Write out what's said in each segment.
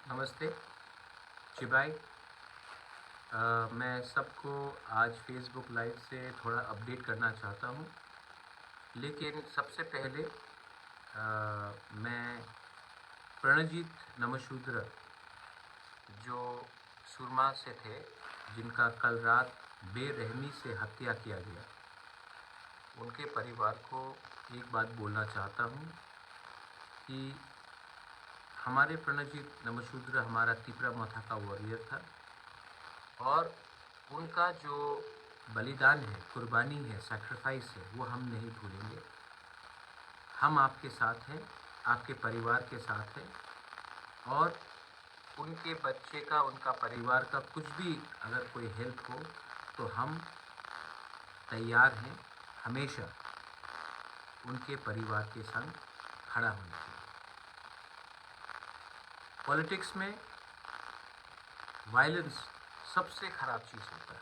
नमस्ते चिबाई। मैं सबको आज फेसबुक लाइव से थोड़ा अपडेट करना चाहता हूँ, लेकिन सबसे पहले मैं प्रणजीत नमशूद्र जो सुरमा से थे, जिनका कल रात बेरहमी से हत्या किया गया, उनके परिवार को एक बात बोलना चाहता हूँ कि हमारे प्रणजीत नमशूद्र हमारा तिपरा मथा का वॉरियर था और उनका जो बलिदान है, कुर्बानी है, सैक्रिफाइस है, वो हम नहीं भूलेंगे। हम आपके साथ हैं, आपके परिवार के साथ हैं और उनके बच्चे का, उनका परिवार का कुछ भी अगर कोई हेल्प हो तो हम तैयार हैं हमेशा उनके परिवार के संग खड़ा होने के लिए। पॉलिटिक्स में वायलेंस सबसे ख़राब चीज़ होता है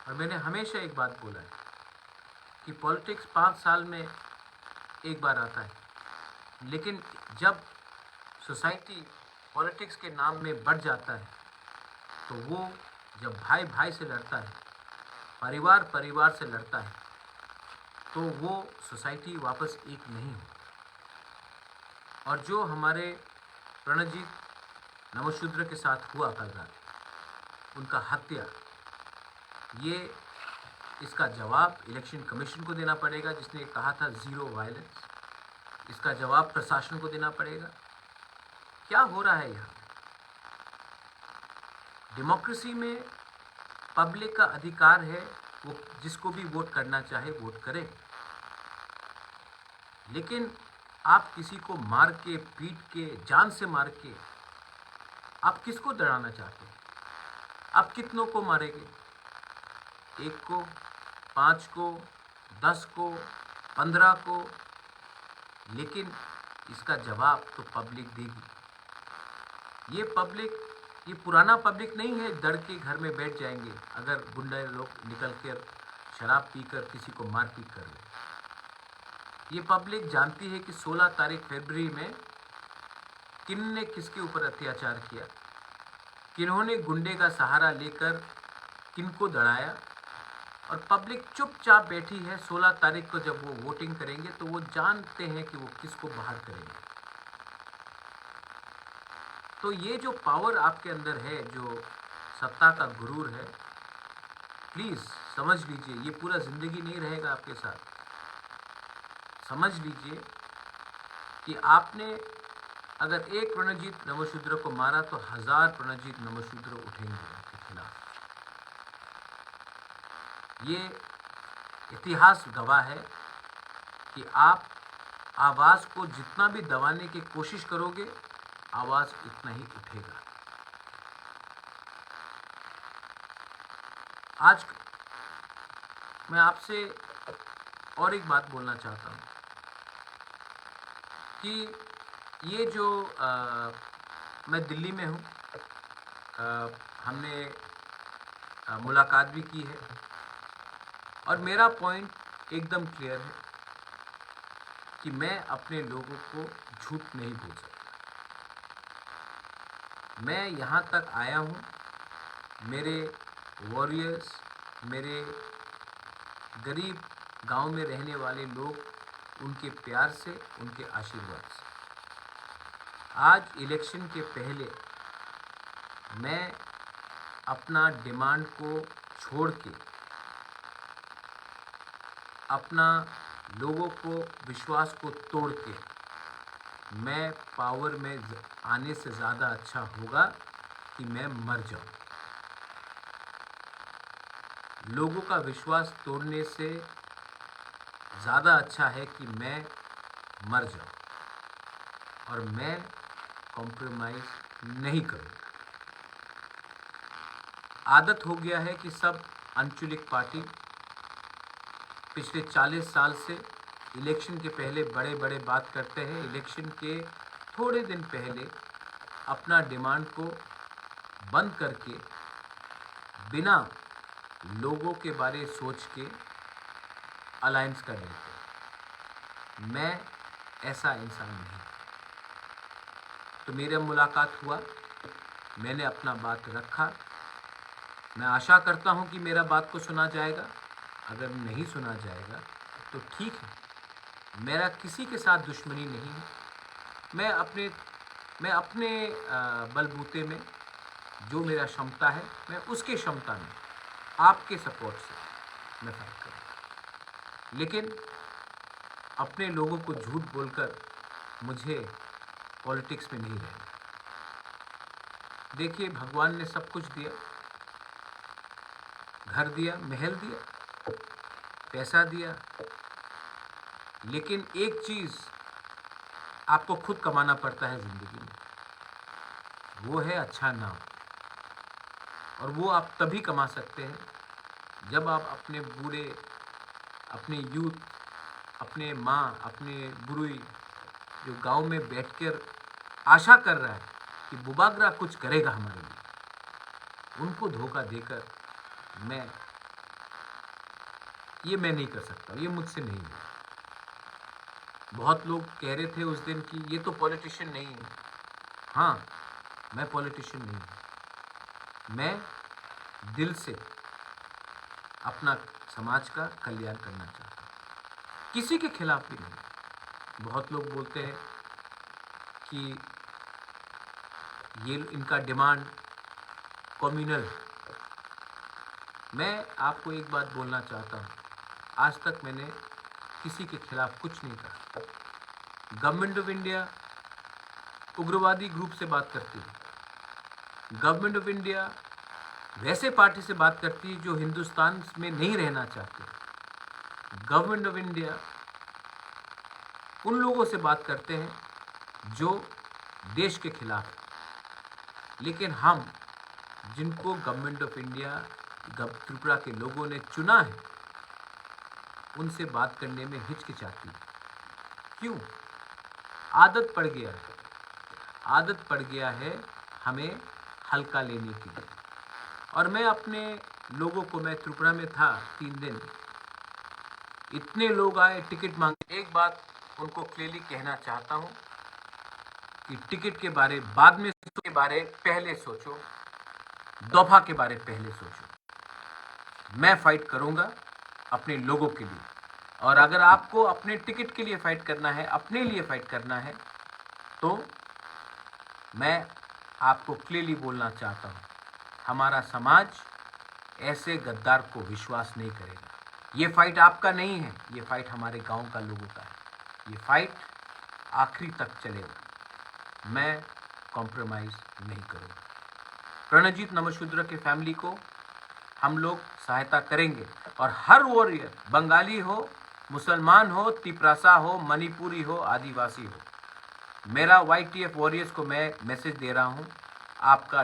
और मैंने हमेशा एक बात बोला है कि पॉलिटिक्स 5 साल में एक बार आता है, लेकिन जब सोसाइटी पॉलिटिक्स के नाम में बढ़ जाता है तो वो जब भाई भाई से लड़ता है, परिवार परिवार से लड़ता है, तो वो सोसाइटी वापस एक नहीं होती। और जो हमारे प्रणजीत नमशूद्र के साथ हुआ कल रात, उनका हत्या, ये इसका जवाब इलेक्शन कमीशन को देना पड़ेगा, जिसने कहा था ज़ीरो वायलेंस। इसका जवाब प्रशासन को देना पड़ेगा। क्या हो रहा है यहाँ? डेमोक्रेसी में पब्लिक का अधिकार है, वो जिसको भी वोट करना चाहे वोट करे, लेकिन आप किसी को मार के, पीट के, जान से मार के आप किसको डराना चाहते हैं? आप कितनों को मारेंगे? 1 को, 5 को, 10 को, 15 को? लेकिन इसका जवाब तो पब्लिक देगी। ये पब्लिक, ये पुराना पब्लिक नहीं है डर के घर में बैठ जाएंगे अगर गुंडा लोग निकल कर शराब पीकर किसी को मारपीट कर ले। ये पब्लिक जानती है कि 16 तारीख फरवरी में किन ने किसके ऊपर अत्याचार किया, किन्होंने गुंडे का सहारा लेकर किनको दड़ाया, और पब्लिक चुपचाप बैठी है। 16 तारीख को जब वो वोटिंग करेंगे तो वो जानते हैं कि वो किसको बाहर करेंगे। तो ये जो पावर आपके अंदर है, जो सत्ता का गुरूर है, प्लीज़ समझ लीजिए, ये पूरा ज़िंदगी नहीं रहेगा आपके साथ। समझ लीजिए कि आपने अगर एक प्रणजीत नमशूद्र को मारा तो 1000 प्रणजीत नमशूद्र उठेंगे आपके खिलाफ। ये इतिहास गवाह है कि आप आवाज़ को जितना भी दबाने की कोशिश करोगे, आवाज़ उतना ही उठेगा। आज मैं आपसे और एक बात बोलना चाहता हूँ कि ये जो मैं दिल्ली में हूँ, हमने मुलाकात भी की है और मेरा पॉइंट एकदम क्लियर है कि मैं अपने लोगों को झूठ नहीं बोल सकता। मैं यहाँ तक आया हूँ, मेरे वॉरियर्स, मेरे गरीब गांव में रहने वाले लोग, उनके प्यार से, उनके आशीर्वाद से। आज इलेक्शन के पहले मैं अपना डिमांड को छोड़ के, अपना लोगों को विश्वास को तोड़ के, मैं पावर में आने से ज़्यादा अच्छा होगा कि मैं मर जाऊं। लोगों का विश्वास तोड़ने से ज़्यादा अच्छा है कि मैं मर जाऊं, और मैं कॉम्प्रोमाइज़ नहीं करूँगा। आदत हो गया है कि सब अनचुलिक पार्टी पिछले 40 साल से इलेक्शन के पहले बड़े बड़े बात करते हैं, इलेक्शन के थोड़े दिन पहले अपना डिमांड को बंद करके बिना लोगों के बारे सोच के अलायंस कर लेते हैं। मैं ऐसा इंसान नहीं। तो मेरा मुलाकात हुआ, मैंने अपना बात रखा। मैं आशा करता हूँ कि मेरा बात को सुना जाएगा। अगर नहीं सुना जाएगा तो ठीक है, मेरा किसी के साथ दुश्मनी नहीं है। मैं अपने बलबूते में जो मेरा क्षमता है, मैं उसके क्षमता में आपके सपोर्ट से मैं फाइट करूँगा। लेकिन अपने लोगों को झूठ बोलकर मुझे पॉलिटिक्स में नहीं रहना। देखिए, भगवान ने सब कुछ दिया, घर दिया, महल दिया, पैसा दिया, लेकिन एक चीज़ आपको खुद कमाना पड़ता है ज़िंदगी में, वो है अच्छा नाम। और वो आप तभी कमा सकते हैं जब आप अपने बूढ़े, अपने यूथ, अपने माँ, अपने बुढ़ी जो गांव में बैठकर आशा कर रहा है कि बुबागरा कुछ करेगा हमारे लिए, उनको धोखा देकर मैं नहीं कर सकता, ये मुझसे नहीं है। बहुत लोग कह रहे थे उस दिन कि ये तो पॉलिटिशियन नहीं है। हाँ, मैं पॉलिटिशियन नहीं हूँ। मैं दिल से अपना समाज का कल्याण करना चाहता हूँ, किसी के खिलाफ भी नहीं। बहुत लोग बोलते हैं कि ये इनका डिमांड कम्युनल है। मैं आपको एक बात बोलना चाहता हूँ, आज तक मैंने किसी के खिलाफ कुछ नहीं कहा। गवर्नमेंट ऑफ इंडिया उग्रवादी ग्रुप से बात करती है। गवर्नमेंट ऑफ इंडिया वैसे पार्टी से बात करती है जो हिंदुस्तान में नहीं रहना चाहते। गवर्नमेंट ऑफ इंडिया उन लोगों से बात करते हैं जो देश के खिलाफ है। लेकिन हम, जिनको गवर्नमेंट ऑफ इंडिया, त्रिपुरा के लोगों ने चुना है, उनसे बात करने में हिचकिचाती है। क्यों? आदत पड़ गया है, आदत पड़ गया है हमें हल्का लेने के लिए। और मैं अपने लोगों को, मैं त्रिपुरा में था 3 दिन, इतने लोग आए टिकट मांगे। एक बात उनको क्लियरली कहना चाहता हूँ कि टिकट के बारे बाद में, के बारे पहले सोचो, दफा के बारे पहले सोचो। मैं फाइट करूँगा अपने लोगों के लिए। और अगर आपको अपने टिकट के लिए फाइट करना है, अपने लिए फाइट करना है, तो मैं आपको क्लियरली बोलना चाहता हूँ, हमारा समाज ऐसे गद्दार को विश्वास नहीं करेगा। ये फाइट आपका नहीं है, ये फाइट हमारे गांव का लोगों का है। ये फाइट आखिरी तक चलेगा। मैं कॉम्प्रोमाइज़ नहीं करूँगा। प्रणजीत नमशूद्र के फैमिली को हम लोग सहायता करेंगे। और हर वॉरियर, बंगाली हो, मुसलमान हो, तिपरासा हो, मणिपुरी हो, आदिवासी हो, मेरा YTF वॉरियर्स को मैं मैसेज दे रहा हूँ, आपका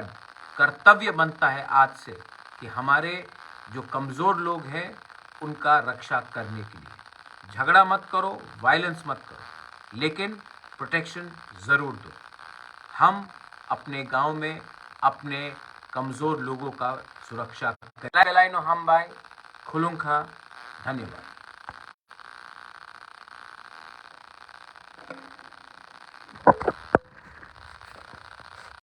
कर्तव्य बनता है आज से कि हमारे जो कमज़ोर लोग हैं उनका रक्षा करने के लिए झगड़ा मत करो, वायलेंस मत करो, लेकिन प्रोटेक्शन ज़रूर दो। हम अपने गांव में अपने कमज़ोर लोगों का सुरक्षा करें। हम बाय खुलुंखा, धन्यवाद।